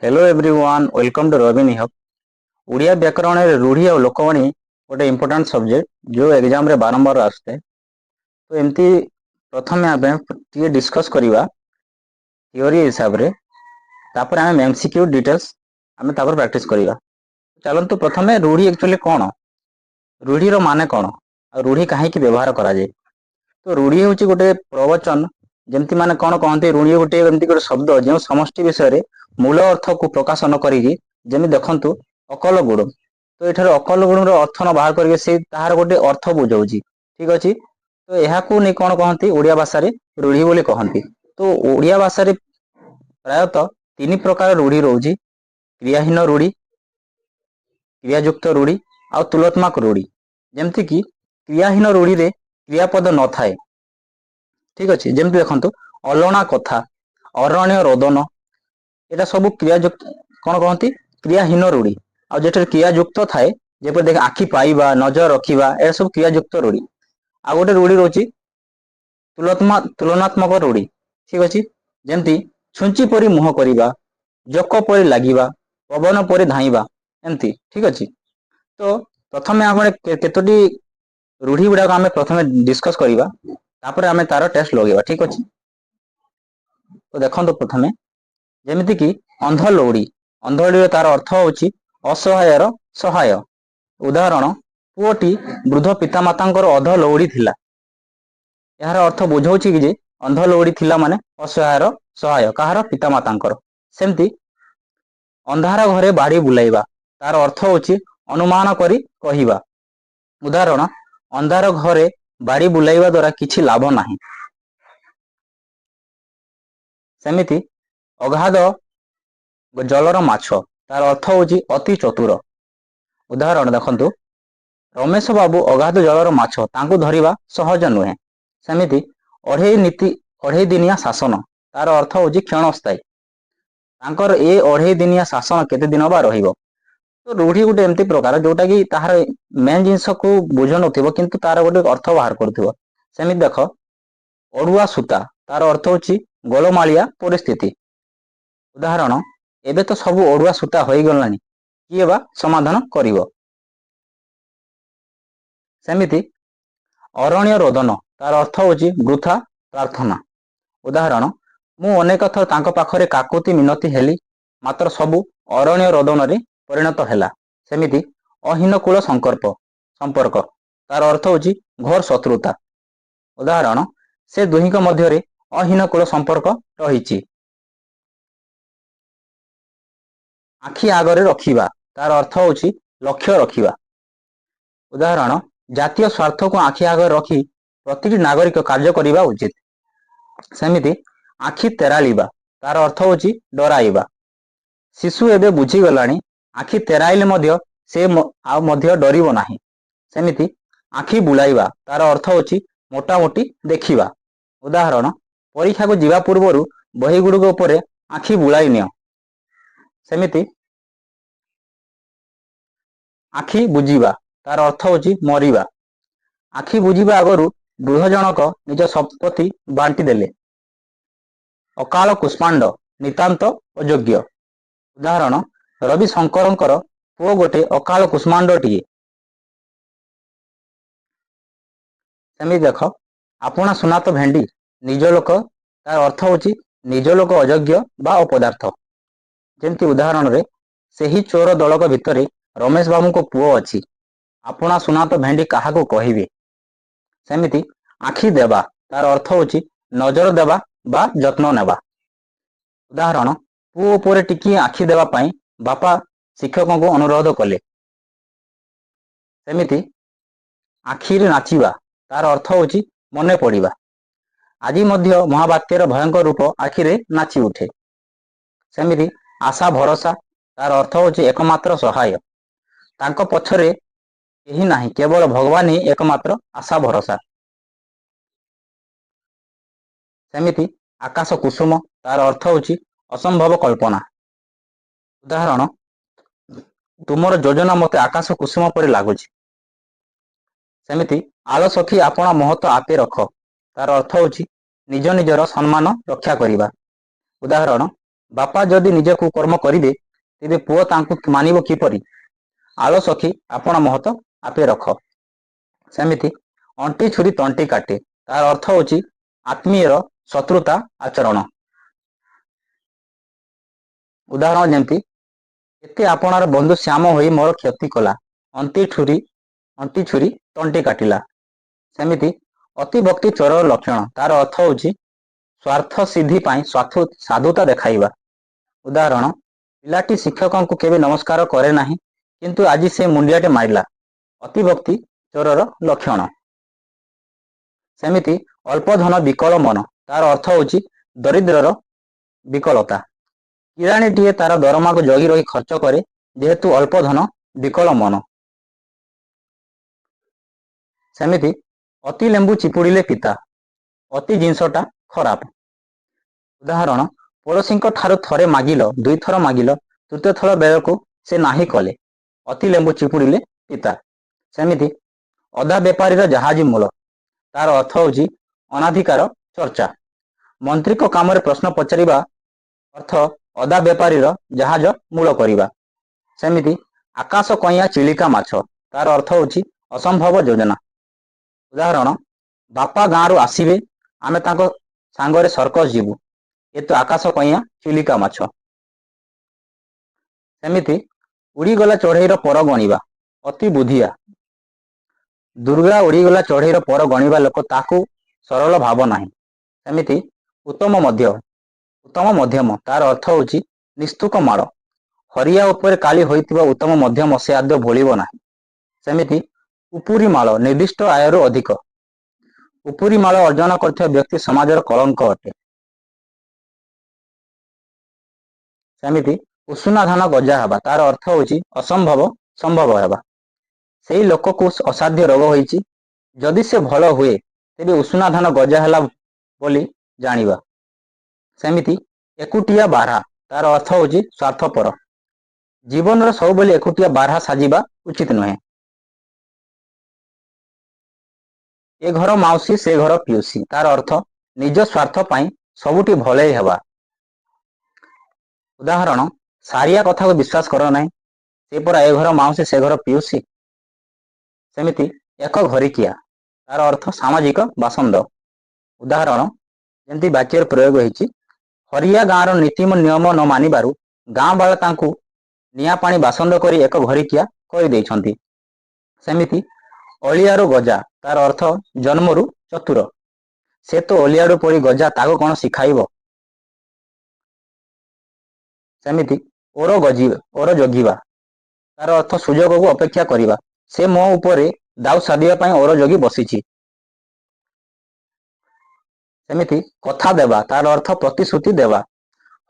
Hello everyone welcome to Ravini hub. Odia व्याकरण रूढ़ी और लोकवाणी गोटे इंपोर्टाट सब्जेक्ट जो एग्जाम रे बारंबार आसते। तो एमती प्रथम आम टे डिस्कस करवा थियोरी हिसाब रे, तापर आम एमसीक्यू डिटेल्स आम प्रैक्टिस करवा। चलतु प्रथम रूढ़ी एक्चुअली कौन, रूढ़ी रो माने कौन, और रूढ़ी कहीं व्यवहार करा जाए। तो रूढ़ी हूँ गोटे प्रवचन, जमती माने कौन कहते रूढ़ी गोटे एमती गोटे शब्द जो समष्टि विषय मूल अर्थ को प्रकाशन करी जमी देखु अकल गुण। तो ये अकल गुण अर्थ न बाहर करके से तार गोटे अर्थ बुझाऊँ। ठीक अच्छे। तो यह नहीं कौन कहती ओडिया भाषा रूढ़ी बोली कहती। तो ओडिया भाषा प्रायतः तीन प्रकार रूढ़ी रोचे। क्रियाहीन रूढ़ी, क्रियायुक्त रूढ़ी आ तुलनात्मक रूढ़ी। जमती कि क्रियाहीन रूढ़ी रे क्रियापद न थाए। ठीक अच्छे। जमती देखो अलणा कथा, अरण्य रोदन, यहाँ सब क्रियायुक्त कौन कहती क्रियाहीन रूढ़ी। आ जो क्रियायुक्त थाए जब देख आखि पाइबा, नजर रखा, यह सब क्रियायुक्त रूढ़ी। आ गोटे रूढ़ी रोचे तुलनात्मक रूढ़ी। ठीक अच्छे। जमती छुंची परी मुह करवा, जक परी लगिबा, पवन परी धाइबा, एमती। ठीक अच्छे। तो प्रथम आम केतोटी रूढ़ी गुड़ाक आम प्रथम डिस्कस करवा, तापर आम तार टेस्ट लगेगा। ठीक अच्छे। तो देखो प्रथमे जमीती कि अंध लौड़ी, अंध लौड़ी तार अर्थ होची असहायर सहाय। उदाहरण पुओटी वृद्ध पितामाता अध लौड़ी थिला। यार अर्थ बुझाऊँ कि अंध लौड़ी थिला माने असहायर सहाय कहार पितामाता। सेमती अंधार घरे बाड़ी बुलाइबा, तार अर्थ होची अनुमान करी कहिबा। उदाहरण अंधार घरे बाड़ी बुलाइबा द्वारा किछि लाभ नाही। सेमिति अगाध जलर माछ, तार अर्थ होची अति चतुर। उदाहरण देखंतु रमेश बाबू अगाध जलर माछ, तांकु धरिबा सहज नुहे। सेमिति अढ़ई दिनिया शासन, तार अर्थ होची क्षणस्थायी। तांकर ए अढ़ई दिनिया शासन केते दिन बा रहिबो। तो रूढ़ी गोटे एमती प्रकार जोटा कि तार मेन जिनस को बुझ नथिबो किंतु तार गोटे अर्थ बाहर करथिबो। सेमिति देख अड़ुआ सूता, तार अर्थ होची गोलमालिया परिस्थिति। उदाहरण एबे तो सब अड़ुआ सूता हो गलानी, किए बा समाधान करिवो। सेमिति अरण्य रोदन, तार अर्थ होची वृथा प्रार्थना। उदाहरण मु अनेक थर तांको पाखरे काकुति मिनती हेली, मात्र सबु अरण्य रोदन रे परिणत हेला। सेमिति अहीन कूल संपर्क, तार अर्थ होची घोर शत्रुता। उदाहरण से दुहिक मध्यरे अहीन कूल संपर्क रहिछि। आखि आगरे रखिबा, तार अर्थ होची लक्ष्य रखिबा। उदाहरण जातीय स्वार्थ को आखि आगरे रखी प्रति नागरिक कार्य करने उचित। सेमिति आखि तेराइबा, तार अर्थ होची डराइबा। शिशु एबे बुझी गलानी, आखि तेराइले मध्य से आ मध्य डरिबो नाही। सेमिति आखि बुलाइबा, तार अर्थ होची मोटामोटी देखिबा। उदाहरण परीक्षा को जीवा पूर्वरु बही गुड़िक उपरे आखि बुलाई नियो। सेमिति आखि बुझीबा, तार अर्थ होची मरिबा। आखि बुझीबा आगरु वृद्ध जनक निज संपत्ति बांटी देले। अकाल कुष्मांड, नितांत अयोग्य। उदाहरण रवि शंकरंकर पुओ गोटे अकाल कुष्मांडटीए। सेमिति देख आपना सुना तो भेंडी, निज लोक, तार अर्थ होची निज लोक अयोग्य बा अपदार्थ। जेमती उदाहरण रे सेही चोर दलक भितरे रमेश बाबू को पुओ अछि, आपना सुना तो भेंडी काहा को कहिबे। सेमिति आखि देबा, तार अर्थ होची नजर देबा बा जत्न नेबा। उदाहरण पुओ उपरे टिकी आखि देबा पई बापा शिक्षकों को अनुरोध कले। सेमिति आखिरे नाचिबा, तार अर्थ होची मने पड़िबा। आज मध्य महाबात्यर भयंकर रूप आखिरे नाची उठे। सेमिति आशा भरोसा, तार अर्थ होची एकमात्र सहाय। तांको पछरे केही नाही, केवल भगवान ही एकमात्र आशा भरोसा। सेमिति आकाश कुसुम, तार अर्थ होची असंभव कल्पना। उदाहरण तुमर योजना मते आकाश कुसुम परि लागुछि। सेमिति आलो सखी आपना महत्व आपे रख, तार अर्थ होची निज निजर सम्मान रक्षा करिबा। उदाहरण ବାପା ଯଦି ନିଜକୁ କର୍ମ କରିବେ ତେବେ ପୁଅ ତାଙ୍କୁ ମାନିବ କିପରି? ଆଳ ସଖୀ ଆପଣ ମହତ ଆପେ ରଖ। ସେମିତି ଅଣ୍ଟି ଛୁରୀ ତଣ୍ଟି କାଟେ, ତାର ଅର୍ଥ ହେଉଛି ଆତ୍ମୀୟର ଶତ୍ରୁତା ଆଚରଣ। ଉଦାହରଣ ଯେମିତି ଏତେ ଆପଣାର ବନ୍ଧୁ ଶ୍ୟାମ ହୋଇ ମୋର କ୍ଷତି କଲା, ଅଣ୍ଟି ଛୁରୀ ତଣ୍ଟି କାଟିଲା। ସେମିତି ଅତିଭକ୍ତି ଚୋରର ଲକ୍ଷଣ, ତାର ଅର୍ଥ ହେଉଛି ସ୍ୱାର୍ଥ ସିଦ୍ଧି ପାଇଁ ସାଧୁତା ଦେଖାଇବା। ଉଦାହରଣ ପିଲାଟି ଶିକ୍ଷକଙ୍କୁ କେବେ ନମସ୍କାର କରେ ନାହିଁ, କିନ୍ତୁ ଆଜି ସେ ମୁଣ୍ଡିଆଟେ ମାରିଲା, ଅତିଭକ୍ତି ଚୋରର ଲକ୍ଷଣ। ସେମିତି ଅଳ୍ପ ଧନ ବିକଳ ମନ, ତାର ଅର୍ଥ ହେଉଛି ଦରିଦ୍ରର ବିକଳତା। କିରାଣୀଟିଏ ତାର ଦରମାକୁ ଜଗି ରହି ଖର୍ଚ୍ଚ କରେ, ଯେହେତୁ ଅଳ୍ପ ଧନ ବିକଳ ମନ। ସେମିତି ଅତି ଲେମ୍ବୁ ଚିପୁଡ଼ିଲେ ପିତା, ଅତି ଜିନିଷଟା ଖରାପ। ଉଦାହରଣ ପଡ଼ୋଶୀଙ୍କ ଠାରୁ ଥରେ ମାଗିଲ, ଦୁଇଥର ମାଗିଲ, ତୃତୀୟ ଥର ବେଳକୁ ସେ ନାହିଁ କଲେ, ଅତି ଲେମ୍ବୁ ଚିପୁଡ଼ିଲେ ପିତା। ସେମିତି ଅଦା ବେପାରୀର ଜାହାଜ ମୂଳ, ତାର ଅର୍ଥ ହେଉଛି ଅନାଧିକାର ଚର୍ଚ୍ଚା। ମନ୍ତ୍ରୀଙ୍କ କାମରେ ପ୍ରଶ୍ନ ପଚାରିବା ଅର୍ଥ ଅଦା ବେପାରୀର ଜାହାଜ ମୂଳ କରିବା। ସେମିତି ଆକାଶ କଇଁଆ ଚିଲିକା ମାଛ, ତାର ଅର୍ଥ ହେଉଛି ଅସମ୍ଭବ ଯୋଜନା। ଉଦାହରଣ ବାପା ଗାଁରୁ ଆସିବେ, ଆମେ ତାଙ୍କ ସାଙ୍ଗରେ ସର୍କସ ଯିବୁ, ଏ ତ ଆକାଶ କଇଁଆ ଚିଲିକା ମାଛ। ସେମିତି ଉଡ଼ିଗଲା ଚଢ଼େଇର ପର ଗଣିବା, ଅତି ବୁଦ୍ଧିଆ। ଦୁର୍ଗା ଉଡ଼ିଗଲା ଚଢ଼େଇର ପର ଗଣିବା ଲୋକ, ତାକୁ ସରଳ ଭାବ ନାହିଁ। ସେମିତି ଉତ୍ତମ ମଧ୍ୟମ, ତାର ଅର୍ଥ ହେଉଛି ନିସ୍ତୁକ ମାଳ। ହରିଆ ଉପରେ କାଳି ହୋଇଥିବା ଉତ୍ତମ ମଧ୍ୟମ ସେ ଆଦୌ ଭୁଳିବ ନାହିଁ। ସେମିତି ଉପୁରି ମାଳ, ନିର୍ଦ୍ଦିଷ୍ଟ ଆୟରୁ ଅଧିକ। ଉପୁରି ମାଳ ଅର୍ଜନ କରିଥିବା ବ୍ୟକ୍ତି ସମାଜର କଳଙ୍କ ଅଟେ। ସେମିତି ଉଷୁନା ଧାନ ଗଜା ହେବା, ତାର ଅର୍ଥ ହେଉଛି ଅସମ୍ଭବ ସମ୍ଭବ ହେବା। ସେଇ ଲୋକକୁ ଅସାଧ୍ୟ ରୋଗ ହୋଇଛି, ଯଦି ସେ ଭଲ ହୁଏ ତେବେ ଉଷୁନା ଧାନ ଗଜା ହେଲା ବୋଲି ଜାଣିବା। ସେମିତି ଏକୁଟିଆ ବାର୍ହା, ତାର ଅର୍ଥ ହେଉଛି ସ୍ୱାର୍ଥପର। ଜୀବନର ସବୁବେଳେ ଏକୁଟିଆ ବାର୍ହା ସାଜିବା ଉଚିତ ନୁହେଁ। ଏ ଘର ମାଉସୀ ସେ ଘର ପିଉସୀ, ତାର ଅର୍ଥ ନିଜ ସ୍ୱାର୍ଥ ପାଇଁ ସବୁଠି ଭଲେଇ ହେବା। ଉଦାହରଣ ସାରିଆ କଥାକୁ ବିଶ୍ୱାସ କର ନାହିଁ, ସେ ପରା ଏ ଘର ମାଉସୀ ସେ ଘର ପିଉସୀ। ସେମିତି ଏକ ଘରିକିଆ, ତାର ଅର୍ଥ ସାମାଜିକ ବାସନ୍ଦ। ଉଦାହରଣ ଯେମିତି ବାକ୍ୟର ପ୍ରୟୋଗ ହେଇଛି, ହରିଆ ଗାଁର ନୀତି ନିୟମ ନ ମାନିବାରୁ ଗାଁ ବାଲା ତାଙ୍କୁ ନିଆଁ ପାଣି ବାସନ୍ଦ କରି ଏକ ଘରିକିଆ କରିଦେଇଛନ୍ତି। ସେମିତି ଅଳିଆରୁ ଗଜା, ତାର ଅର୍ଥ ଜନ୍ମରୁ ଚତୁର। ସେ ତ ଅଲିଆଡୁ ପଡ଼ି ଗଜା, ତାକୁ କଣ ଶିଖାଇବ। ସେମିତି ଓର ଜଗିବା, ତାର ଅର୍ଥ ସୁଯୋଗକୁ ଅପେକ୍ଷା କରିବା। ସେ ମୋ ଉପରେ ଦାଉ ସାଧିବା ପାଇଁ ଓର ଜଗି ବସିଛି। ସେମିତି କଥା ଦେବା, ତାର ଅର୍ଥ ପ୍ରତିଶ୍ରୁତି ଦେବା।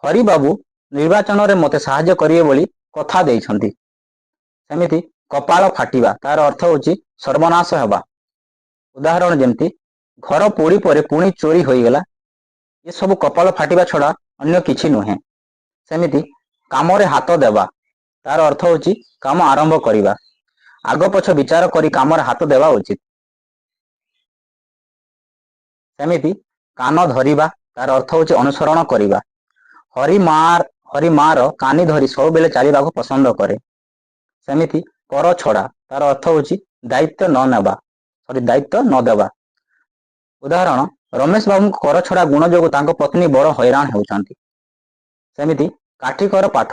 ହରି ବାବୁ ନିର୍ବାଚନରେ ମୋତେ ସାହାଯ୍ୟ କରିବେ ବୋଲି କଥା ଦେଇଛନ୍ତି। ସେମିତି କପାଳ ଫାଟିବା, ତାର ଅର୍ଥ ହେଉଛି ସର୍ବନାଶ ହେବା। ଉଦାହରଣ ଯେମିତି ଘର ପୋଡ଼ି ପରେ ପୁଣି ଚୋରି ହୋଇଗଲା, ଏସବୁ କପାଳ ଫାଟିବା ଛଡ଼ା ଅନ୍ୟ କିଛି ନୁହେଁ। ସେମିତି କାମରେ ହାତ ଦେବା, ତାର ଅର୍ଥ ହେଉଛି କାମ ଆରମ୍ଭ କରିବା। ଆଗ ପଛ ବିଚାର କରି କାମରେ ହାତ ଦେବା ଉଚିତ। ସେମିତି କାନ ଧରିବା, ତାର ଅର୍ଥ ହେଉଛି ଅନୁସରଣ କରିବା। ହରି ମାର କାନି ଧରି ସବୁବେଳେ ଚାଲିବାକୁ ପସନ୍ଦ କରେ। ସେମିତି ପର ଛଡା, ତାର ଅର୍ଥ ହେଉଛି ଦାୟିତ୍ୱ ନ ଦେବା। ଉଦାହରଣ ରମେଶ ବାବୁଙ୍କ କର ଛଡା ଗୁଣ ଯୋଗୁଁ ତାଙ୍କ ପତ୍ନୀ ବଡ ହଇରାଣ ହେଉଛନ୍ତି। ସେମିତି କାଠିକର ପାଠ,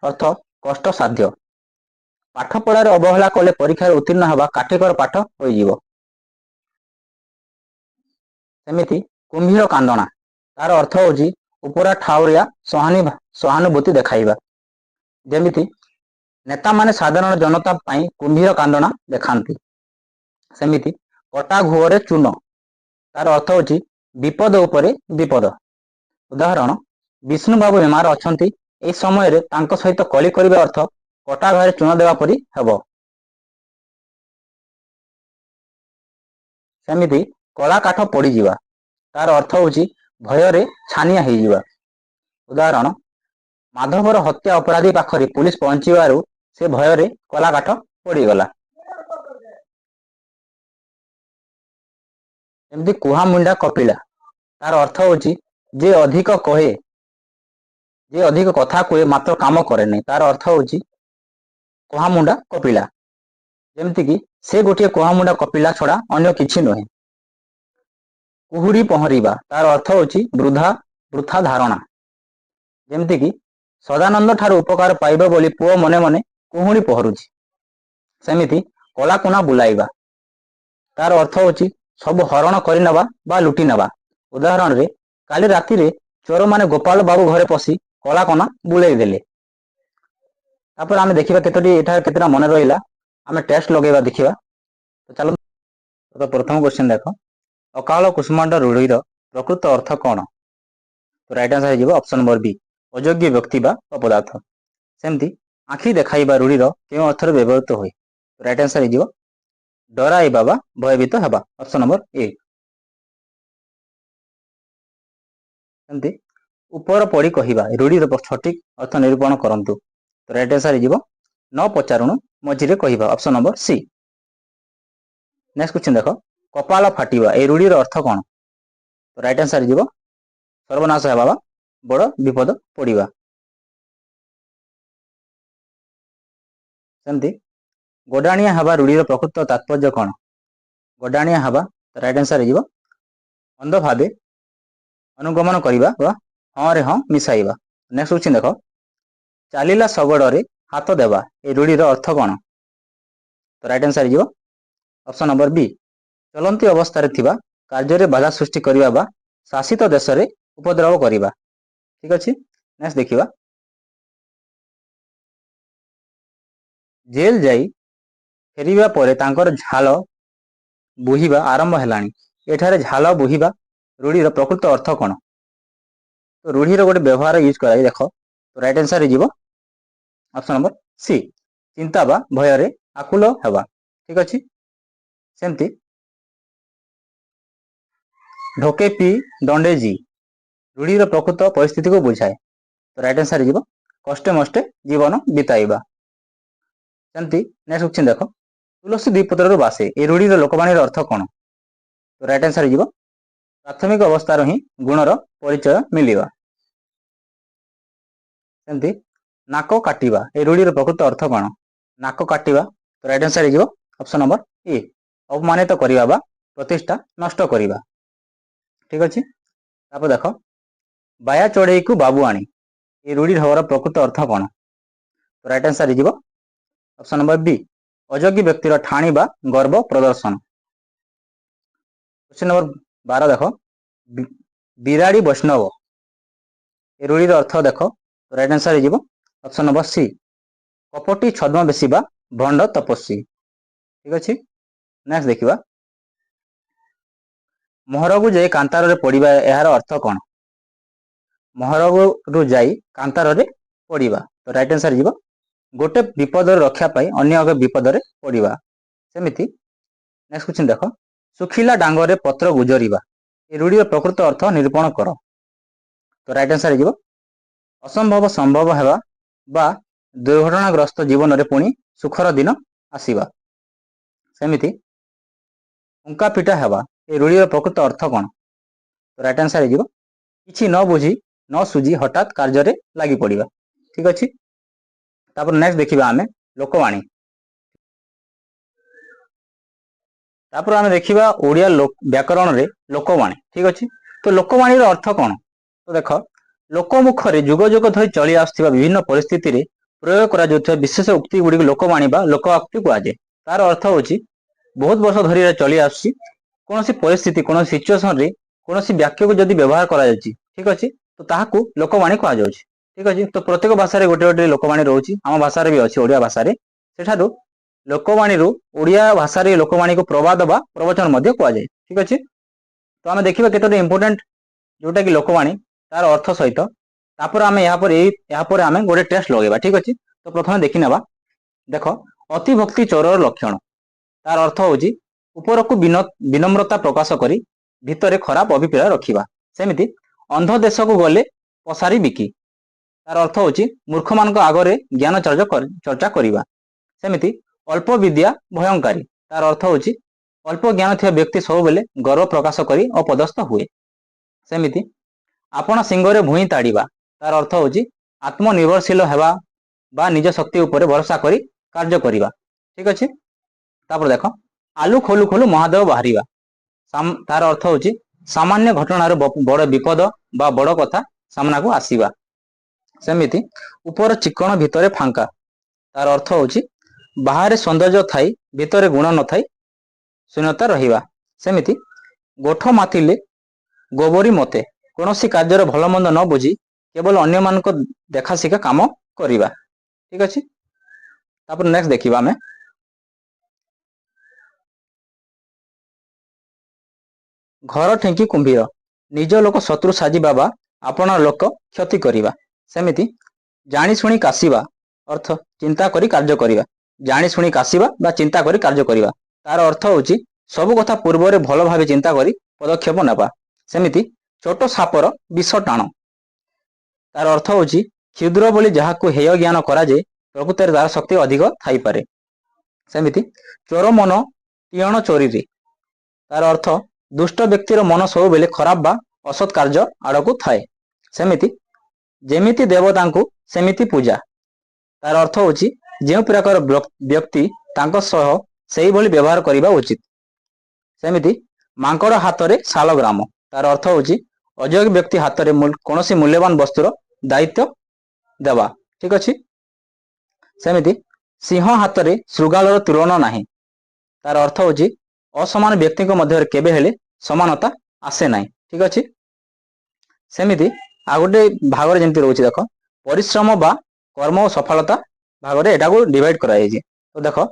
ଅର୍ଥ କଷ୍ଟସାଧ୍ୟ। ପାଠ ପଢାରେ ଅବହେଳା କଲେ ପରୀକ୍ଷାରେ ଉତ୍ତୀର୍ଣ୍ଣ ହେବା କାଠିକର ପାଠ ହୋଇଯିବ। ସେମିତି କୁମ୍ଭୀର କାନ୍ଦଣା, ତାର ଅର୍ଥ ହେଉଛି ଉପରା ଠାଉରିଆ ସହାନୁଭୂତି ଦେଖାଇବା। ଯେମିତି ନେତାମାନେ ସାଧାରଣ ଜନତା ପାଇଁ କୁମ୍ଭୀର କାନ୍ଦଣା ଦେଖାନ୍ତି। ସେମିତି କଟା ଘୁଅରେ ଚୂନ, ତାର ଅର୍ଥ ହେଉଛି ବିପଦ ଉପରେ ବିପଦ। ଉଦାହରଣ ବିଷ୍ଣୁ ବାବୁ ବେମାର ଅଛନ୍ତି, ଏହି ସମୟରେ ତାଙ୍କ ସହିତ କଳି କରିବା ଅର୍ଥ କଟା ଘରେ ଚୂନ ଦେବା ପରି ହେବ। ସେମିତି କଳା କାଠ ପଡିଯିବା, ତାର ଅର୍ଥ ହେଉଛି ଭୟରେ ଛାନିଆ ହେଇଯିବା। ଉଦାହରଣ ମାଧବର ହତ୍ୟା ଅପରାଧୀ ପାଖରେ ପୁଲିସ ପହଞ୍ଚିବାରୁ ସେ ଭୟରେ କଳା କାଠ ପଡିଗଲା। ଏମିତି କୁହା ମୁଣ୍ଡା କପିଳା, ତାର ଅର୍ଥ ହେଉଛି ଯେ ଅଧିକ କହେ ଯେ ଅଧିକ କଥା କୁହେ ମାତ୍ର କାମ କରେନି, ତାର ଅର୍ଥ ହେଉଛି କହାମୁଣ୍ଡା କପିଳା। ଯେମିତିକି ସେ ଗୋଟିଏ କହାମୁଣ୍ଡା କପିଳା ଛଡ଼ା ଅନ୍ୟ କିଛି ନୁହେଁ। କୁହୁଡ଼ି ପହଁରିବା, ତାର ଅର୍ଥ ହେଉଛି ବୃଥା ଧାରଣା। ଯେମିତିକି ସଦାନନ୍ଦ ଠାରୁ ଉପକାର ପାଇବ ବୋଲି ପୁଅ ମନେ ମନେ କୁହୁଡ଼ି ପହଁରୁଛି। ସେମିତି କଳାକନା ବୁଲାଇବା, ତାର ଅର୍ଥ ହେଉଛି ସବୁ ହରଣ କରିନେବା ବା ଲୁଟି ନେବା। ଉଦାହରଣରେ କାଲି ରାତିରେ ଚୋରମାନେ ଗୋପାଳ ବାବୁ ଘରେ ପଶି କଳାକନା ବୁଲେଇ ଦେଲେ। ତାପରେ ଆମେ ଦେଖିବା ଏଠାରେ କେତେଟା ମନେ ରହିଲା, ଆମେ ଟେଷ୍ଟ ଲଗେଇବା ଦେଖିବା। ତ ଚାଲନ୍ତୁ, ତ ପ୍ରଥମ କ୍ୱେଶ୍ଚନ ଦେଖ, ଅକାଳ କୁଷ୍ମାଣ୍ଡ ରୂଢ଼ିର ପ୍ରକୃତ ଅର୍ଥ କ'ଣ? ତ ରାଇଟ୍ ଆନ୍ସର ହେଇଯିବ ଅପସନ ନମ୍ବର ବି, ଅଯୋଗ୍ୟ ବ୍ୟକ୍ତି ବା ଅପଦାର୍ଥ। ସେମିତି ଆଖି ଦେଖାଇବା ରୂଢ଼ିର କେଉଁ ଅର୍ଥରେ ବ୍ୟବହୃତ ହୁଏ? ରାଇଟ୍ ଆନ୍ସର ହେଇଯିବ ଡରାଇବା ବା ଭୟଭୀତ ହେବା, ଅପସନ ନମ୍ବର ଏ। ସେମିତି ଉପର ପଡ଼ି କହିବା ରୂଢ଼ିର ସଠିକ୍ ଅର୍ଥ ନିରୂପଣ କରନ୍ତୁ। ତ ରାଇଟ୍ ଆନ୍ସର ହେଇଯିବ ନ ପଚାରୁଣୁ ମଝିରେ କହିବା, option number C. Next question ଦେଖ, କପାଳ ଫାଟିବା এই ରୂଢ଼ିର ଅର୍ଥ କ'ଣ? ତ ରାଇଟ୍ ଆନ୍ସର ହେଇଯିବ ସର୍ବନାଶ ହେବା ବା ବଡ଼ ବିପଦ ପଡ଼ିବା। ସେମିତି ଗୋଡାଣିଆ ହେବା ରୂଢ଼ିର ପ୍ରକୃତ ତାତ୍ପର୍ଯ୍ୟ କ'ଣ? ଗୋଡାଣିଆ ହେବା, ରାଇଟ୍ ଆନ୍ସର ହେଇଯିବ ଅନ୍ଧ ଭାବେ ଅନୁଗମନ କରିବା ବା ହଁରେ ହଁ ମିଶାଇବା। ନେକ୍ସଟ କ୍ୱେଶ୍ଚନ ଦେଖ, ଚାଲିଲା ଶଗଡ଼ରେ ହାତ ଦେବା এই ରୂଢ଼ିର ଅର୍ଥ କ'ଣ? ତ ରାଇଟ୍ ଆନ୍ସର ହେଇଯିବ ଅପସନ ନମ୍ବର ବି, ଚଳନ୍ତି ଅବସ୍ଥାରେ ଥିବା କାର୍ଯ୍ୟରେ ବାଧା ସୃଷ୍ଟି କରିବା ବା ଶାସିତ ଦେଶରେ ଉପଦ୍ରବ କରିବା। ଠିକ୍ ଅଛି, ନେକ୍ସଟ ଦେଖିବା, ଜେଲ୍ ଯାଇ ଫେରିବା ପରେ ତାଙ୍କର ଝାଳ ବୋହିବା ଆରମ୍ଭ ହେଲାଣି, ଏଠାରେ ଝାଳ ବୋହିବା ରୂଢ଼ିର ପ୍ରକୃତ ଅର୍ଥ କ'ଣ? ତ ରୂଢ଼ିର ଗୋଟେ ବ୍ୟବହାର ୟୁଜ୍ କରାଯାଏ, ଦେଖ। ତ ରାଇଟ୍ ଆନ୍ସର ହେଇଯିବ ଅପସନ ନମ୍ବର ସି, ଚିନ୍ତା ବା ଭୟରେ ଆକୁଳ ହେବା। ଠିକ୍ ଅଛି, ସେମିତି ଢୋକେ ପି ଦଣ୍ଡେ ଜି ରୂଢ଼ିର ପ୍ରକୃତ ପରିସ୍ଥିତିକୁ ବୁଝାଏ। ତ ରାଇଟ୍ ଆନ୍ସର ହେଇଯିବ କଷ୍ଟେ ମଷ୍ଟେ ଜୀବନ ବିତାଇବା। ସେମିତି ନେକ୍ସଟ କ୍ୱେଶ୍ଚନ ଦେଖ, ତୁଳସୀ ଦ୍ୱିପତ୍ରରୁ ବାସେ এই ରୂଢ଼ିର ଲୋକବାଣୀର ଅର୍ଥ କ'ଣ? ତ ରାଇଟ୍ ଆନ୍ସର ହେଇଯିବ ପ୍ରାଥମିକ ଅବସ୍ଥାର ହିଁ ଗୁଣର ପରିଚୟ ମିଳିବା। ସେମିତି ନାକ କାଟିବା এই ରୂଢ଼ିର ପ୍ରକୃତ ଅର୍ଥ କ'ଣ? ନାକ କାଟିବା, ତ ରାଇଟ୍ ଆନ୍ସର ହେଇଯିବ ଅପସନ ନମ୍ବର ଏ, ଅପମାନିତ କରିବା ବା ପ୍ରତିଷ୍ଠା ନଷ୍ଟ କରିବା। ଠିକ୍ ଅଛି, ତାପରେ ଦେଖ, ବାୟା ଚଢ଼େଇକୁ ବାବୁଆଣୀ এই ରୂଢ଼ି ଢଙ୍ଗର ପ୍ରକୃତ ଅର୍ଥ କ'ଣ? ତ ରାଇଟ୍ ଆନ୍ସର ହେଇଯିବ ଅପସନ ନମ୍ବର ବି, ଅଯୋଗ୍ୟ ବ୍ୟକ୍ତିର ଠାଣି ବା ଗର୍ବ ପ୍ରଦର୍ଶନ। କ୍ୱେଶ୍ଚନ ନମ୍ବର 12 ଦେଖ, ବିରାଡ଼ି ବୈଷ୍ଣବ এই ରୂଢ଼ିର ଅର୍ଥ ଦେଖ। ତ ରାଇଟ୍ ଆନ୍ସର ହେଇଯିବ ଅପସନ ନମ୍ବର ସି, କପଟି ଛଦ୍ମବେଶୀ ବା ଭଣ୍ଡ ତପସ୍ୱୀ। ଠିକ୍ ଅଛି, ନେକ୍ସଟ ଦେଖିବା, ମହରକୁ ଯାଇ କାନ୍ତାରରେ ପଡ଼ିବା ଏହାର ଅର୍ଥ କ'ଣ? ମହରରୁ ଯାଇ କାନ୍ତାରରେ ପଡ଼ିବା, ତ ରାଇଟ୍ ଆନ୍ସର ହେଇଯିବ ଗୋଟେ ବିପଦରୁ ରକ୍ଷା ପାଇଁ ଅନ୍ୟ ଏକ ବିପଦରେ ପଡ଼ିବା। ସେମିତି ନେକ୍ସଟ କ୍ୱେଶ୍ଚନ ଦେଖ, ଶୁଖିଲା ଡାଙ୍ଗରେ ପତ୍ର ଗୁଜରିବା এই ରୂଢ଼ିର ପ୍ରକୃତ ଅର୍ଥ ନିରୂପଣ କର। ତ ରାଇଟ୍ ଆନ୍ସର ହେଇଯିବ ଅସମ୍ଭବ ସମ୍ଭବ ହେବା ବା ଦୁର୍ଘଟଣାଗ୍ରସ୍ତ ଜୀବନରେ ପୁଣି ସୁଖର ଦିନ ଆସିବା। ସେମିତି ଉଙ୍କା ପିଟା ହେବା এই ରୂଢ଼ିର ପ୍ରକୃତ ଅର୍ଥ କ'ଣ? ତ ରାଇଟ୍ ଆନ୍ସର ହେଇଯିବ କିଛି ନ ବୁଝି ନ ସୁଝି ହଠାତ୍ କାର୍ଯ୍ୟରେ ଲାଗି ପଡ଼ିବା। ଠିକ୍ ଅଛି, ତାପରେ ନେକ୍ସଟ ଦେଖିବା ଆମେ ଲୋକବାଣୀ। ତାପରେ ଆମେ ଦେଖିବା ଓଡ଼ିଆ ବ୍ୟାକରଣରେ ଲୋକବାଣୀ। ଠିକ୍ ଅଛି, ତ ଲୋକବାଣୀର ଅର୍ଥ କ'ଣ? ତ ଦେଖ, ଲୋକମୁଖରେ ଯୁଗ ଯୁଗ ଧରି ଚଳି ଆସୁଥିବା ବିଭିନ୍ନ ପରିସ୍ଥିତିରେ ପ୍ରୟୋଗ କରାଯାଉଥିବା ବିଶେଷ ଉକ୍ତି ଗୁଡ଼ିକୁ ଲୋକବାଣୀ ବା ଲୋକୋକ୍ତି କୁହାଯାଏ। ତାର ଅର୍ଥ ହେଉଛି ବହୁତ ବର୍ଷ ଧରି ଚଳି ଆସୁଛି, କୌଣସି ପରିସ୍ଥିତି କୌଣସି ସିଚୁଏସନରେ କୌଣସି ବାକ୍ୟକୁ ଯଦି ବ୍ୟବହାର କରାଯାଉଛି, ଠିକ୍ ଅଛି, ତ ତାହାକୁ ଲୋକବାଣୀ କୁହାଯାଉଛି। ଠିକ୍ ଅଛି, ତ ପ୍ରତ୍ୟେକ ଭାଷାରେ ଗୋଟେ ଗୋଟେ ଲୋକବାଣୀ ରହୁଛି, ଆମ ଭାଷାରେ ବି ଅଛି ଓଡ଼ିଆ ଭାଷାରେ। ସେଠାରୁ ଲୋକବାଣୀରୁ ଓଡ଼ିଆ ଭାଷାରେ ଲୋକବାଣୀକୁ ପ୍ରବାଦ ବା ପ୍ରବଚନ ମଧ୍ୟ କୁହାଯାଏ। ଠିକ୍ ଅଛି, ତ ଆମେ ଦେଖିବା କେତୋଟି ଇମ୍ପୋର୍ଟାଣ୍ଟ ଯୋଉଟାକି ଲୋକବାଣୀ ତାର ଅର୍ଥ ସହିତ। ତାପରେ ଆମେ ଏହାପରେ ଆମେ ଗୋଟେ ଟେଷ୍ଟ ଲଗେଇବା। ଠିକ୍ ଅଛି, ତ ପ୍ରଥମେ ଦେଖି ନେବା, ଦେଖ, ଅତିଭକ୍ତି ଚୋରର ଲକ୍ଷଣ, ତାର ଅର୍ଥ ହେଉଛି ଉପରକୁ ବିନମ୍ରତା ପ୍ରକାଶ କରି ଭିତରେ ଖରାପ ଅଭିପ୍ରାୟ ରଖିବା। ସେମିତି ଅନ୍ଧ ଦେଶକୁ ଗଲେ ପସାରି ବିକି, ତାର ଅର୍ଥ ହେଉଛି ମୂର୍ଖମାନଙ୍କ ଆଗରେ ଜ୍ଞାନ ଚର୍ଚ୍ଚା କରିବା। ସେମିତି ଅଳ୍ପ ବିଦ୍ୟା ଭୟଙ୍କାରୀ, ତାର ଅର୍ଥ ହେଉଛି ଅଳ୍ପ ଜ୍ଞାନ ଥିବା ବ୍ୟକ୍ତି ସବୁବେଳେ ଗର୍ବ ପ୍ରକାଶ କରି ଅପଦସ୍ଥ ହୁଏ। ସେମିତି ଆପଣ ସିଂହରେ ଭୁଇଁ ତାଡ଼ିବା, ତାର ଅର୍ଥ ହେଉଛି आत्मनिर्भरशील हेबा बा निज शक्ति उपरे भरोसा करी कार्य करिबा। ठीक अछि। तापर देख आलू खोलू खोलू महादेव बाहरिबा। तार अर्थ होची सामान्य घटनार बड़ विपद बा बड़ कथा सामना को आसीबा। सेमिति ऊपर चिकण भितरे फांका। तार अर्थ होची बाहर सौंदर्य थाई भितरे गुण न थाई शून्यता रहिबा। सेमिति गोठ माथिले गोबरी मते कौनसी कार्यर भल मंद न बुझी केवल अन्य मानक देखा शिखा काम करिबा। ठीक अछि। तापर नेक्स्ट देखिबा हमें घर ठेंकी कुंभीर निज लोक शत्रु साजिबा बा आपण लोक क्षति करिबा। सेमिति जानी शुणी काशिबा अर्थ चिंता करी कार्य करिबा। जानी शुणी काशिबा बा चिंता करी कार्य करिबा तार अर्थ होची सब कथा पूर्व भल भाव चिंता करी पदक्षेप नेबा। सेमिति छोट सापर विष टाण। तार अर्थ होची क्षुद्र बोली जहाको हेय ज्ञान करा जे प्रकृतिर तार शक्ति अधिक थाई पारे। सेमिति चोर मन टियण चोरी रे। तार अर्थ दुष्ट व्यक्तिर मन सब बेले खराब बा असत कार्य आड़कू थाए। सेमिति जेमिति देवता को सेमिति पूजा। तार अर्थ होची जे प्रकार व्यक्ति तांको सह सेही भली व्यवहार करिबा उचित। सेमिति मांकड़ हातरे शालग्राम। तार अर्थ होची अजय व्यक्ति हातरे कौनसी मूल्यवान वस्तुर दायित्व देवा। ठीक अछि। सेमिति सिंह हातरे श्रृगालर तुलन नाही। तार अर्थ होची असमान व्यक्ति को मध्य केबे हेले समानता आसे नाही। ठीक अछि। सेमिति आ गोटे भागरे जेंति रहउछि देखो परिश्रम बा कर्म और सफलता भागरे एटा को डिवाइड करा जायछि। तो देखो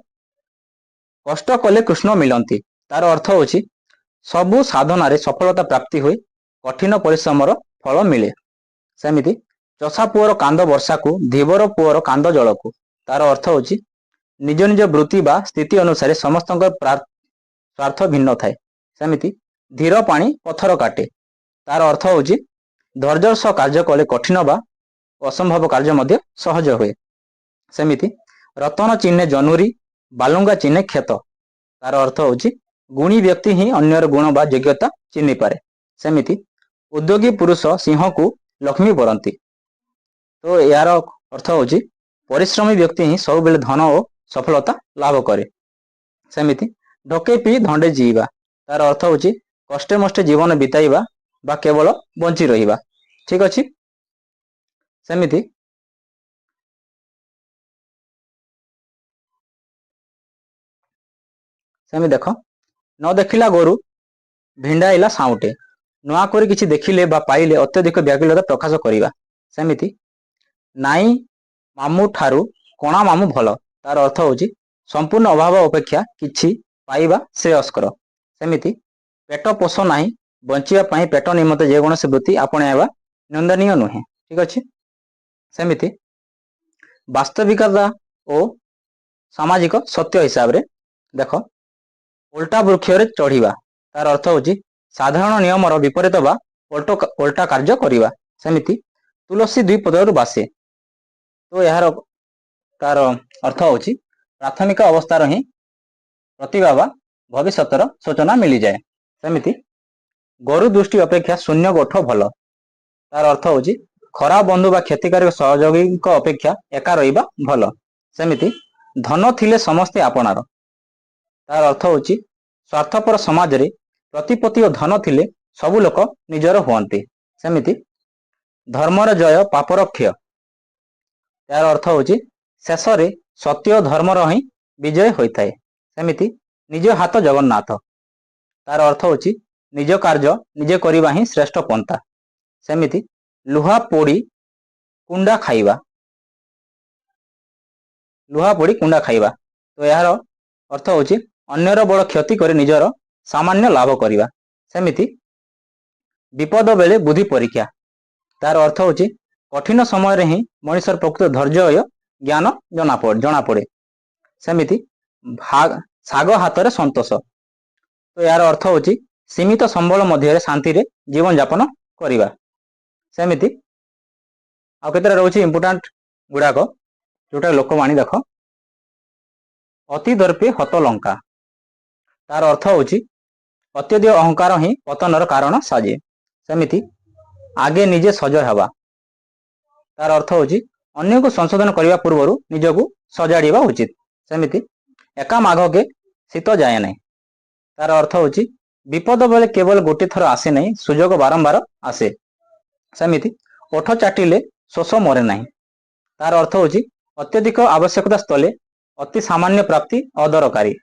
कष्ट कले कृष्ण मिलंती। तार अर्थ होछि सबु साधना रे सफलता प्राप्ति होई कठिन परिश्रमर फल मिले। सेमिति चषा पुअर कांद वर्षा को धीवर पुअर कांद जल को। तार अर्थ होछि निज निज वृत्ति बा स्थिति अनुसार समस्त स्वार्थ भिन्न थाए। सेमिति धीर पानी पत्थर काटे। तार अर्थ होछि धैर्य सह कार्य कले कठिन बा असंभव कार्य मध्य सहज हुए। सेमिति रतन चिन्हे जनुरी बालुंगा चिन्हे क्षेत। तार अर्थ होछि गुणी व्यक्ति ही अन्यर गुण बा योग्यता चिन्हि पारे। सेमिति उद्योगी पुरुष सिंह को लक्ष्मी बरंती। तो यार अर्थ होछि परिश्रमी व्यक्ति ही सब बेले धन और सफलता लाभ करे। सेमिति ढके पी धंडे जीवा। तार अर्थ होछि कष्टे मष्टे जीवन बिताइबा बा केवल बंची रहिबा। ठीक अछि। सेमिति देख न देखिला गोरु भिंडाइला साउटे नुआ करी किछि देखिले बा पाइले अत्यधिक व्याकुलता प्रकाश करिबा। सेमिति नाई मामू ठारू कोणा मामू भल। तार अर्थ होछि संपूर्ण अभाव अपेक्षा किछि पाइबा श्रेयस्कर। सेमिति पेट पोष नाही बंचिया पई पेट निमते जे कोनोसी वृत्ति आपणाइबा निंदनीय नुहे। ठीक अछि। सेमिति वास्तविकता ओ सामाजिक सत्य हिसाब रे देख उल्टा वृक्ष रे चढ़िबा। तार अर्थ होछि साधारण नियमर विपरीत बा उल्टा कार्य करिबा। सेमिति तुलसी दुई पदरु बासे। तो यार तार अर्थ होछि प्राथमिक अवस्था ही प्रतिभा बा भविष्यतर सूचना मिली जाए। सेमिति गोरु दृष्टि अपेक्षा शून्य गोठ भल। तार अर्थ होछि खराब बंधु बा क्षतिकारक सहयोगी अपेक्षा एका रहिबा भल। सेमिति धन थिले समस्ते आपणार। तार अर्थ होछि स्वार्थपर समाज रे प्रतिपत्ति और धन थिले सबु लोक निजर हुअन्ते। सेमिति धर्मर जय पापर क्षय। तार अर्थ होछि शेष रे सत्य और धर्मर ही विजय होइथाए। सेमिति निज हाथ जगन्नाथ। तार अर्थ होछि निज कार्य निजे करिबा ही श्रेष्ठ पंथा। सेमिति लुहा पोड़ी कुंडा खाइबा। लुहा पोड़ी कुंडा खाइबा। तो यार अर्थ होछि अन्यर बड़ क्षति करे निजर सामान्य लाभ करिबा। सेमिति विपद बेले बुद्धि परीक्षा। तार अर्थ होछि कठिन समय रे ही मनुष्यर प्रकृत धैर्य ज्ञान जना पड़े। सेमिति साग हाथ रे संतोष। तो यार अर्थ होछि सीमित संबल मध्य शांति रे जीवन यापन करिबा। सेमिति आ केतरा रहउछि इंपोर्टेंट गुडाक जोटा लोकवाणी देख अति दर्पे हत लंका। तार अर्थ होछि अत्यधिक अहंकार ही पतनर कारण साजे। सेमिति आगे निजे सजय हवा। तार अर्थ होची अन्य को संशोधन करने पूर्व निजक सजाड़ा उचित। सेमिति एका माघ के शीत जाए ना, तार अर्थ होची विपद बेले केवल गोटे थर आसे नहीं, सुजोग बारंबार आसे। सेमिति ओठ चाटिले शोष मरे ना, तार अर्थ होची अत्यधिक आवश्यकता स्थले अति सामान्य प्राप्ति अदरकारी।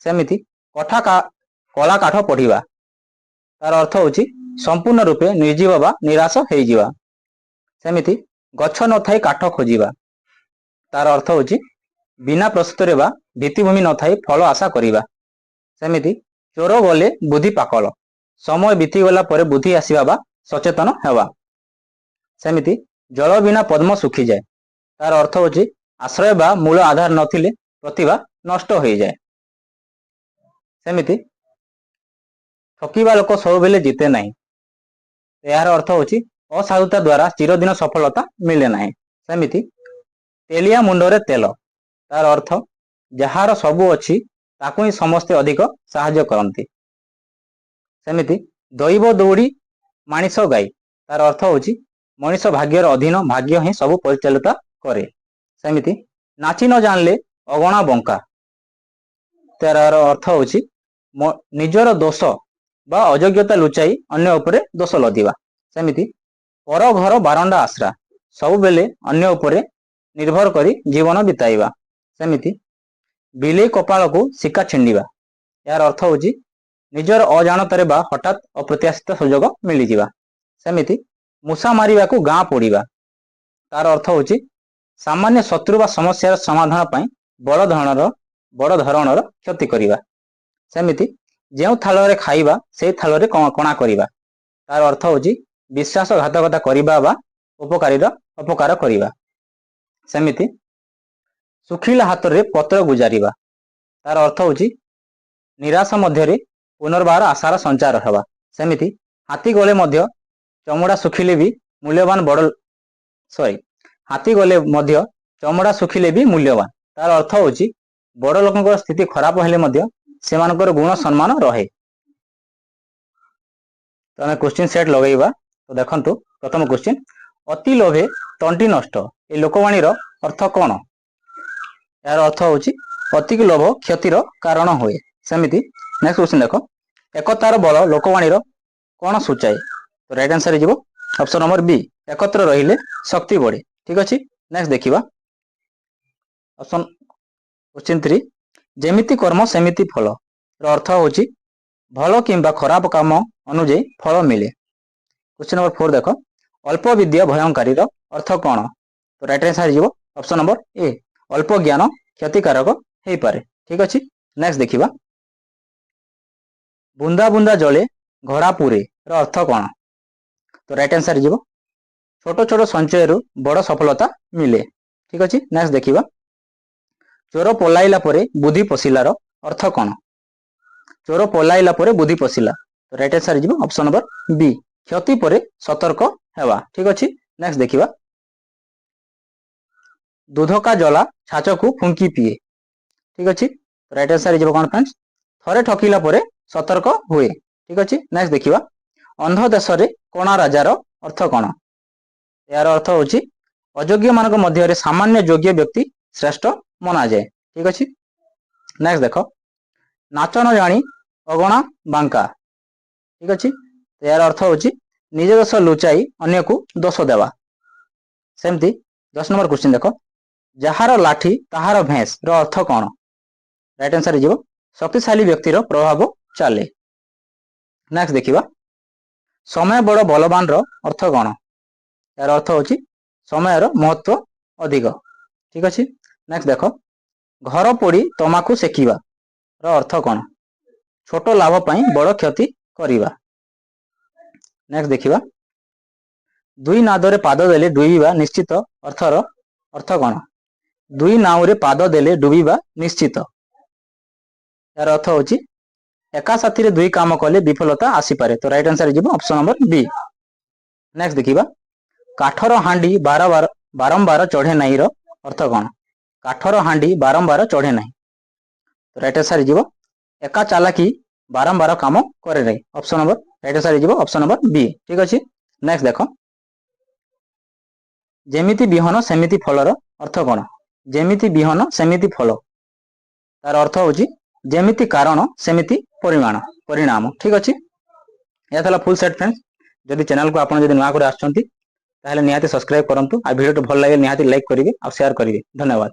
सेमिति कला काठ पढ़िबा, तार अर्थ होची संपूर्ण रूपे निर्जीव बा निराश हो जिवा। सेमिति गछ न थाई काठ खोजिबा, तार अर्थ होची बिना प्रस्तुत बा भित्तिभूमि न थाई फल आशा करिबा। सेमिति चोर गले बुद्धि पाकल, समय बीतीगला पर बुद्धि आसीबा बा सचेतन हेबा। सेमिति जल बिना पद्म सुखी जाए, तार अर्थ होची आश्रय बा मूल आधार नथिले प्रतिभा नष्ट हो जाए। सेमिति ठकिबा लोक सब बेले जीते नहीं, यार अर्थ होची असाधुता द्वारा चिरदिन सफलता मिले ना। सेमिति तेलिया मुंडरे तेल, तार अर्थ जार सबू अच्छी ताकू ही समस्ते अधिक साहाय्य करती। सेमिति दैव दौड़ी मानिस गाई, तार अर्थ होची मनीष भाग्यर अधीन, भाग्य ही सब परिचालित करे। सेमिति नाची न जानले अगणा बंका, तार अर्थ होची निजर दोष बा अयोग्यता लुचाई अन्य उपरे दोष लदिबा। सेमिति पर घर बारंडा आश्रा, सब बेले अन्य उपरे निर्भर करी जीवन बिताइबा। सेमिति बिले कपाल को सिक्का छिंडिबा, यार अर्थ होची निजर अजाणतारे बा हठात अप्रत्याशित सुजोग मिली जिबा। सेमिति मूसा मारिबा को गाँ पोड़िबा, तार अर्थ होची सामान्य शत्रु बा समस्यार समाधान पाई बड़ धरणर क्षति करिबा। सेमिति जेउ थालरे खाइबा से थालरे कणा करिबा, तार अर्थ होची विश्वासघातकता करिबा बा उपकारीर अपकार करिबा। सेमिति सुखिला हाथ रे पत्र गुजारिबा, तार अर्थ होची निराशा मध्य पुनर्बार आशार संचार हेबा। सेमिति हाथी गले मध्य चमड़ा सुखिले भी मूल्यवान हाथी गले मध्य चमड़ा सुखिले भी मूल्यवान, तार अर्थ होची बड़ लोकंकर स्थिति खराब हेले मध्य सेमानकर गुण सम्मान रहे। तो आम क्वेश्चन सेट लगेगा। तो देखंतु प्रथम क्वेश्चन, अति लोभे तंटी नष्ट, ए लोकवाणीर अर्थ कौन? यार अर्थ होची अति लोभ क्षतिर कारण हुए। सेमिति नेक्स्ट क्वेश्चन देखो, एकतार बल लोकवाणीर कौन सूचाए? तो राइट आंसर हो ऑप्शन नंबर बी, एकत्र रहिले शक्ति बढ़े। ठीक अच्छे, नेक्स्ट देखिबा ऑप्शन क्वेश्चन 3, जेमिति कर्म सेमिति फल, अर्थ होची भल किंबा खराब काम अनुଯାयी फल मिले। क्वेश्चन नंबर 4 देखो, अल्प विद्या भयंकारी अर्थ कौन? तो राइट आंसर हो ऑप्शन नंबर ए, अल्प ज्ञान क्षतिकारक हो पारे। ठीक अच्छे, नेक्स्ट देखिबा बुंदा बुंदा जले घड़ा पूरे अर्थ कौन? तो राइट आंसर हो छोट छोट संचय रु बड़ सफलता मिले। ठीक अच्छे, नेक्स्ट देखिबा चोर पलाइला परे बुद्धि पशिलार अर्थ कौन? चोर पलाइला परे बुद्धि पशिला, तो राइट आंसर हो ऑप्शन नंबर बी, क्षति परे सतर्क हेबा। ठीक अच्छे, नेक्स्ट देखिबा दूध का जला छाच को फुंकी पिए। ठीक अच्छे, तो राइट आंसर हो कौन फ्रेंड्स? थरे ठकिला परे सतर्क हुए। ठीक अच्छे, नेक्स्ट देखिबा अंध देश रे कोणा राजार अर्थ कौन? यार अर्थ होची अयोग्य मानक मध्य सामान्य योग्य व्यक्ति श्रेष्ठ मना जाए। ठीक अच्छे, नेक्स्ट देखो नाच न जानी अगणा बांका। ठीक अच्छे, तो यार अर्थ होची निज दोष लुचाई अन्य को दोष देवा। सेमती 10 नंबर क्वेश्चन देखो, जहार लाठी ताहार भैंस अर्थ कौन? राइट आंसर हो शक्तिशाली व्यक्तिर प्रभाव चले। नेक्स्ट देखिबा समय बड़ बलवान अर्थ कौन? यार अर्थ होची समयर महत्व अधिक। ठीक अच्छे, नेक्स्ट देखो घर पोड़ी तमाकू सेकिबा अर्थ कौन? छोट लाभ पाई बड़ क्षति करिबा। नेक्स्ट देखिबा दुई नादरे पाद देले डुबीबा निश्चित अर्थर अर्थ कौन? दुई नाउरे पाद देले डुबीबा निश्चित, यार अर्थ होची एका साथी रे दुई काम कले विफलता आसी पारे। तो राइट आंसर हो ऑप्शन नंबर बी। नेक्स्ट देखिबा काठर हांडी बारंबार चढ़े नहीं अर्थ कौन? काठर हांडी बारंबार चढ़े नहीं, तो राइट आंसर हो एका चालाकी बारंबार काम करे नहीं। ऑप्शन नंबर राइट आंसर हो ऑप्शन नंबर बी। ठीक अच्छे, नेक्स्ट देखो ଯେମିତି ବିହନ ସେମିତି ଫଳର ଅର୍ଥ କ'ଣ? ଯେମିତି ବିହନ ସେମିତି ଫଳ, ତାର ଅର୍ଥ ହେଉଛି ଯେମିତି କାରଣ ସେମିତି ପରିଣାମ। ଠିକ୍ ଅଛି, ଏହା ଥିଲା ଫୁଲ୍ ସେଟ୍ ଫ୍ରେଣ୍ଡସ୍। ଯଦି ଚ୍ୟାନେଲକୁ ଆପଣ ଯଦି ନୂଆ କରି ଆସୁଛନ୍ତି ତାହେଲେ ନିହାତି ସବସ୍କ୍ରାଇବ୍ କରନ୍ତୁ, ଆଉ ଭିଡ଼ିଓଟି ଭଲ ଲାଗିଲେ ନିହାତି ଲାଇକ୍ କରିବେ ଆଉ ସେୟାର କରିବେ। ଧନ୍ୟବାଦ।